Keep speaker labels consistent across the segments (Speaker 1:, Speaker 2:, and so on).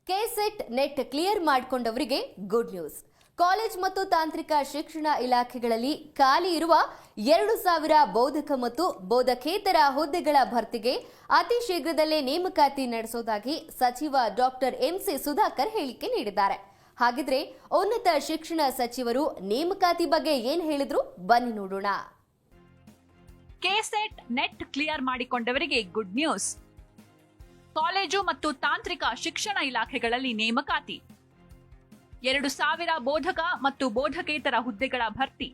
Speaker 1: KSET NET clear ಮಾಡಿಕೊಂಡವರಿಗೆ good news. College ಮತ್ತು ತಾಂತ್ರಿಕ ಶಿಕ್ಷಣ ಇಲಾಖೆಗಳಲ್ಲಿ ಖಾಲಿ ಇರುವ 2,000 ಬೋಧಕ ಮತ್ತು ಬೋಧಕೇತರ ಹುದ್ದೆಗಳ ಭರ್ತಿಗೆ ಅತಿ ಶೀಘ್ರದಲ್ಲೇ ನೇಮಕಾತಿ ನಡೆಸುವುದಾಗಿ ಸಚಿವ ಡಾಕ್ಟರ್ ಎಂಸಿ ಸುಧಾಕರ್ ಹೇಳಿಕೆ ನೀಡಿದ್ದಾರೆ. ಹಾಗಿದ್ರೆ ಉನ್ನತ ಶಿಕ್ಷಣ ಸಚಿವರು ನೇಮಕಾತಿ ಬಗ್ಗೆ ಏನ್ ಹೇಳಿದ್ರು ಬನ್ನಿ ನೋಡೋಣ.
Speaker 2: ಕೆಸೆಟ್ ನೆಟ್ ಕ್ಲಿಯರ್ ಮಾಡಿಕೊಂಡವರಿಗೆ ಗುಡ್ ನ್ಯೂಸ್. ಕಾಲೇಜು ಮತ್ತು ತಾಂತ್ರಿಕ ಶಿಕ್ಷಣ ಇಲಾಖೆಗಳಲ್ಲಿ ನೇಮಕಾತಿ, 2,000 ಬೋಧಕ ಮತ್ತು ಬೋಧಕೇತರ ಹುದ್ದೆಗಳ ಭರ್ತಿ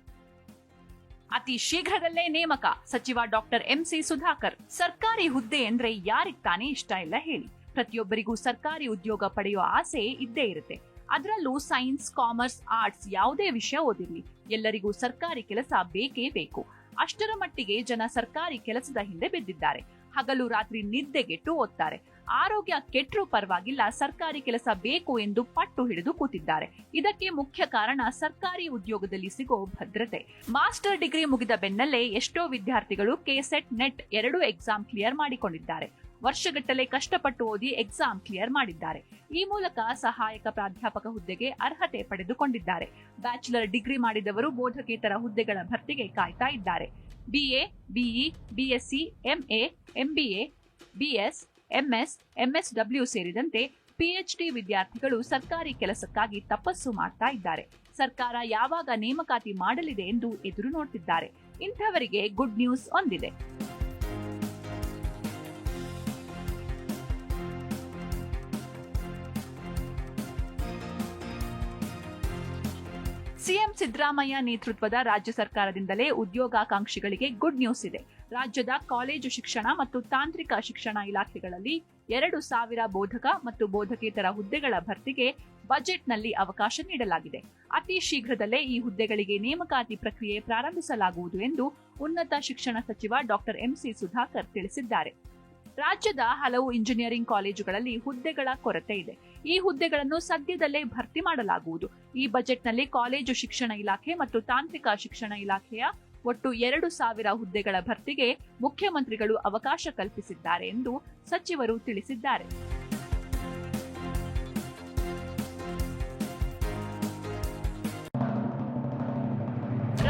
Speaker 2: ಅತಿ ಶೀಘ್ರದಲ್ಲೇ ನೇಮಕ. ಸಚಿವ ಡಾಕ್ಟರ್ ಎಂಸಿ ಸುಧಾಕರ್. ಸರ್ಕಾರಿ ಹುದ್ದೆ ಅಂದ್ರೆ ಯಾರಿಗ್ ತಾನೇ ಇಷ್ಟ ಇಲ್ಲ ಹೇಳಿ. ಪ್ರತಿಯೊಬ್ಬರಿಗೂ ಸರ್ಕಾರಿ ಉದ್ಯೋಗ ಪಡೆಯುವ ಆಸೆ ಇದ್ದೇ ಇರುತ್ತೆ. ಅದರಲ್ಲೂ ಸೈನ್ಸ್, ಕಾಮರ್ಸ್, ಆರ್ಟ್ಸ್ ಯಾವುದೇ ವಿಷಯ ಓದಿರ್ಲಿ, ಎಲ್ಲರಿಗೂ ಸರ್ಕಾರಿ ಕೆಲಸ ಬೇಕೇ ಬೇಕು. ಅಷ್ಟರ ಮಟ್ಟಿಗೆ ಜನ ಸರ್ಕಾರಿ ಕೆಲಸದ ಹಿಂದೆ ಬಿದ್ದಿದ್ದಾರೆ. ಹಗಲು ರಾತ್ರಿ ನಿದ್ದೆಗೆಟ್ಟು ಓದ್ತಾರೆ. ಆರೋಗ್ಯ ಕೆಟ್ಟರೂ ಪರವಾಗಿಲ್ಲ, ಸರ್ಕಾರಿ ಕೆಲಸ ಬೇಕು ಎಂದು ಪಟ್ಟು ಹಿಡಿದು ಕೂತಿದ್ದಾರೆ. ಇದಕ್ಕೆ ಮುಖ್ಯ ಕಾರಣ ಸರ್ಕಾರಿ ಉದ್ಯೋಗದಲ್ಲಿ ಸಿಗೋ ಭದ್ರತೆ. ಮಾಸ್ಟರ್ ಡಿಗ್ರಿ ಮುಗಿದ ಬೆನ್ನಲ್ಲೇ ಎಷ್ಟೋ ವಿದ್ಯಾರ್ಥಿಗಳು ಕೆಸೆಟ್ ನೆಟ್ 2 ಎಕ್ಸಾಮ್ ಕ್ಲಿಯರ್ ಮಾಡಿಕೊಂಡಿದ್ದಾರೆ. ವರ್ಷಗಟ್ಟಲೆ ಕಷ್ಟಪಟ್ಟು ಓದಿ ಎಕ್ಸಾಮ್ ಕ್ಲಿಯರ್ ಮಾಡಿದ್ದಾರೆ. ಈ ಮೂಲಕ ಸಹಾಯಕ ಪ್ರಾಧ್ಯಾಪಕ ಹುದ್ದೆಗೆ ಅರ್ಹತೆ ಪಡೆದುಕೊಂಡಿದ್ದಾರೆ. ಬ್ಯಾಚುಲರ್ ಡಿಗ್ರಿ ಮಾಡಿದವರು ಬೋಧಕೇತರ ಹುದ್ದೆಗಳ ಭರ್ತಿಗೆ ಕಾಯ್ತಾ ಇದ್ದಾರೆ. BA, BE, BSc, MA, MBA, BS, MS, MSW ಸೇರಿದಂತೆ ಪಿಎಚ್ಡಿ ವಿದ್ಯಾರ್ಥಿಗಳು ಸರ್ಕಾರಿ ಕೆಲಸಕ್ಕಾಗಿ ತಪಸ್ಸು ಮಾಡ್ತಾ ಇದ್ದಾರೆ. ಸರ್ಕಾರ ಯಾವಾಗ ನೇಮಕಾತಿ ಮಾಡಲಿದೆ ಎಂದು ಎದುರು ನೋಡ್ತಿದ್ದಾರೆ. ಇಂಥವರಿಗೆ ಗುಡ್ ನ್ಯೂಸ್ ಒಂದಿದೆ. ಸಿಎಂ ಸಿದ್ದರಾಮಯ್ಯ ನೇತೃತ್ವದ ರಾಜ್ಯ ಸರ್ಕಾರದಿಂದಲೇ ಉದ್ಯೋಗಾಕಾಂಕ್ಷಿಗಳಿಗೆ ಗುಡ್ ನ್ಯೂಸ್ ಇದೆ. ರಾಜ್ಯದ ಕಾಲೇಜು ಶಿಕ್ಷಣ ಮತ್ತು ತಾಂತ್ರಿಕ ಶಿಕ್ಷಣ ಇಲಾಖೆಗಳಲ್ಲಿ 2,000 ಬೋಧಕ ಮತ್ತು ಬೋಧಕೇತರ ಹುದ್ದೆಗಳ ಭರ್ತಿಗೆ ಬಜೆಟ್ನಲ್ಲಿ ಅವಕಾಶ ನೀಡಲಾಗಿದೆ. ಅತಿ ಶೀಘ್ರದಲ್ಲೇ ಈ ಹುದ್ದೆಗಳಿಗೆ ನೇಮಕಾತಿ ಪ್ರಕ್ರಿಯೆ ಪ್ರಾರಂಭಿಸಲಾಗುವುದು ಎಂದು ಉನ್ನತ ಶಿಕ್ಷಣ ಸಚಿವ ಡಾಕ್ಟರ್ ಎಂಸಿ ಸುಧಾಕರ್ ತಿಳಿಸಿದ್ದಾರೆ. ರಾಜ್ಯದ ಹಲವು ಇಂಜಿನಿಯರಿಂಗ್ ಕಾಲೇಜುಗಳಲ್ಲಿ ಹುದ್ದೆಗಳ ಕೊರತೆ ಇದೆ. ಈ ಹುದ್ದೆಗಳನ್ನು ಸದ್ಯದಲ್ಲೇ ಭರ್ತಿ ಮಾಡಲಾಗುವುದು. ಈ ಬಜೆಟ್ನಲ್ಲಿ ಕಾಲೇಜು ಶಿಕ್ಷಣ ಇಲಾಖೆ ಮತ್ತು ತಾಂತ್ರಿಕ ಶಿಕ್ಷಣ ಇಲಾಖೆಯ ಒಟ್ಟು 2,000 ಹುದ್ದೆಗಳ ಭರ್ತಿಗೆ ಮುಖ್ಯಮಂತ್ರಿಗಳು ಅವಕಾಶ ಕಲ್ಪಿಸಿದ್ದಾರೆ ಎಂದು ಸಚಿವರು ತಿಳಿಸಿದ್ದಾರೆ.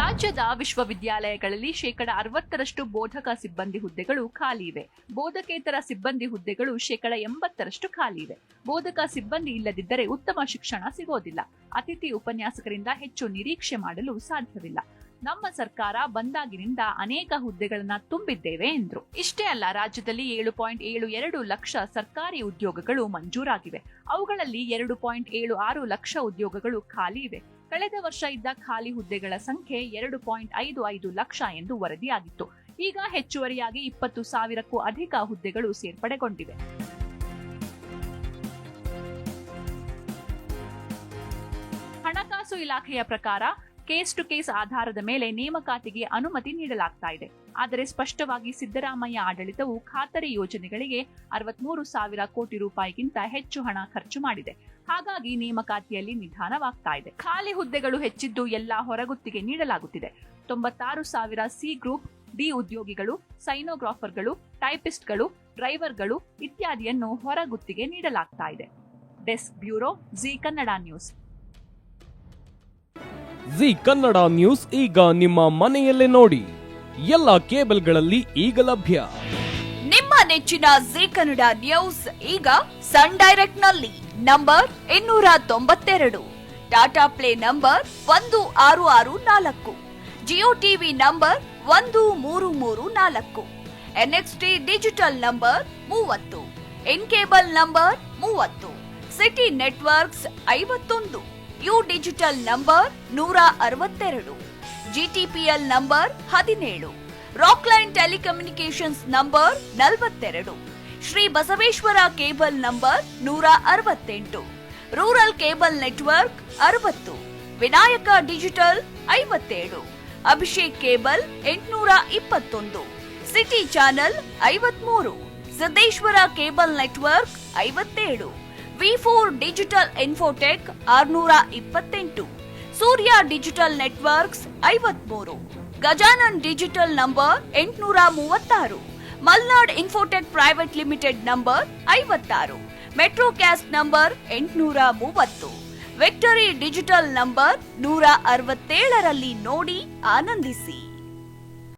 Speaker 2: ರಾಜ್ಯದ ವಿಶ್ವವಿದ್ಯಾಲಯಗಳಲ್ಲಿ 60% ಬೋಧಕ ಸಿಬ್ಬಂದಿ ಹುದ್ದೆಗಳು ಖಾಲಿ ಇವೆ. ಬೋಧಕೇತರ ಸಿಬ್ಬಂದಿ ಹುದ್ದೆಗಳು 80% ಖಾಲಿ ಇವೆ. ಬೋಧಕ ಸಿಬ್ಬಂದಿ ಇಲ್ಲದಿದ್ದರೆ ಉತ್ತಮ ಶಿಕ್ಷಣ ಸಿಗೋದಿಲ್ಲ. ಅತಿಥಿ ಉಪನ್ಯಾಸಕರಿಂದ ಹೆಚ್ಚು ನಿರೀಕ್ಷೆ ಮಾಡಲು ಸಾಧ್ಯವಿಲ್ಲ. ನಮ್ಮ ಸರ್ಕಾರ ಬಂದಾಗಿನಿಂದ ಅನೇಕ ಹುದ್ದೆಗಳನ್ನ ತುಂಬಿದ್ದೇವೆ ಎಂದರು. ಇಷ್ಟೇ ಅಲ್ಲ, ರಾಜ್ಯದಲ್ಲಿ 7.72 ಲಕ್ಷ ಸರ್ಕಾರಿ ಉದ್ಯೋಗಗಳು ಮಂಜೂರಾಗಿವೆ. ಅವುಗಳಲ್ಲಿ 2.76 ಲಕ್ಷ ಉದ್ಯೋಗಗಳು ಖಾಲಿ ಇವೆ. ಕಳೆದ ವರ್ಷ ಇದ್ದ ಖಾಲಿ ಹುದ್ದೆಗಳ ಸಂಖ್ಯೆ 2.55 ಲಕ್ಷ ಎಂದು ವರದಿಯಾಗಿತ್ತು. ಈಗ ಹೆಚ್ಚುವರಿಯಾಗಿ 20,000ಕ್ಕೂ ಅಧಿಕ ಹುದ್ದೆಗಳು ಸೇರ್ಪಡೆಗೊಂಡಿವೆ. ಹಣಕಾಸು ಇಲಾಖೆಯ ಪ್ರಕಾರ ಕೇಸ್ ಟು ಕೇಸ್ ಆಧಾರದ ಮೇಲೆ ನೇಮಕಾತಿಗೆ ಅನುಮತಿ ನೀಡಲಾಗ್ತಾ ಇದೆ. ಆದರೆ ಸ್ಪಷ್ಟವಾಗಿ ಸಿದ್ದರಾಮಯ್ಯ ಆಡಳಿತವು ಖಾತರಿ ಯೋಜನೆಗಳಿಗೆ 63,000 ಕೋಟಿ ರೂಪಾಯಿಗಿಂತ ಹೆಚ್ಚು ಹಣ ಖರ್ಚು ಮಾಡಿದೆ. ಹಾಗಾಗಿ ನೇಮಕಾತಿಯಲ್ಲಿ ನಿಧಾನವಾಗ್ತಾ ಇದೆ. ಖಾಲಿ ಹುದ್ದೆಗಳು ಹೆಚ್ಚಿದ್ದು ಎಲ್ಲಾ ಹೊರಗುತ್ತಿಗೆ ನೀಡಲಾಗುತ್ತಿದೆ. 96,000 ಸಿ ಗ್ರೂಪ್ ಡಿ ಉದ್ಯೋಗಿಗಳು, ಸೈನೋಗ್ರಾಫರ್ಗಳು, ಟೈಪಿಸ್ಟ್ಗಳು, ಡ್ರೈವರ್ಗಳು ಇತ್ಯಾದಿಯನ್ನು ಹೊರಗುತ್ತಿಗೆ ನೀಡಲಾಗ್ತಾ ಇದೆ. Desk bureau, G Kannada news.
Speaker 3: G Kannada news ಈಗ ನಿಮ್ಮ ಮನೆಯಲ್ಲೇ ನೋಡಿ. ಎಲ್ಲ ಕೇಬಲ್ಗಳಲ್ಲಿ ಈಗ ಲಭ್ಯ.
Speaker 4: ನಿಮ್ಮ ನೆಚ್ಚಿನ ಜಿ ಕನ್ನಡ ನ್ಯೂಸ್ ಈಗ ಸನ್ ಡೈರೆಕ್ಟ್ ನಲ್ಲಿ number 292, Tata play number 1664, Jio TV number 1334, NXT digital number 30, in cable number 30, city networks 51, U digital number 162, GTPL number 17, Rockline telecommunications number 42, Shri Basaveshwara cable number 168, rural cable network 60, Vinayaka digital 57, Abhishek cable 821, city channel 53, Siddeshwara cable network 57, V4 digital Infotech 628, Surya digital networks 53, Gajanan digital number 836, Malnad Infotech private limited number 56, Metrocast number 830, Victory Digital number 167ರಲ್ಲಿ ನೋಡಿ ಆನಂದಿಸಿ.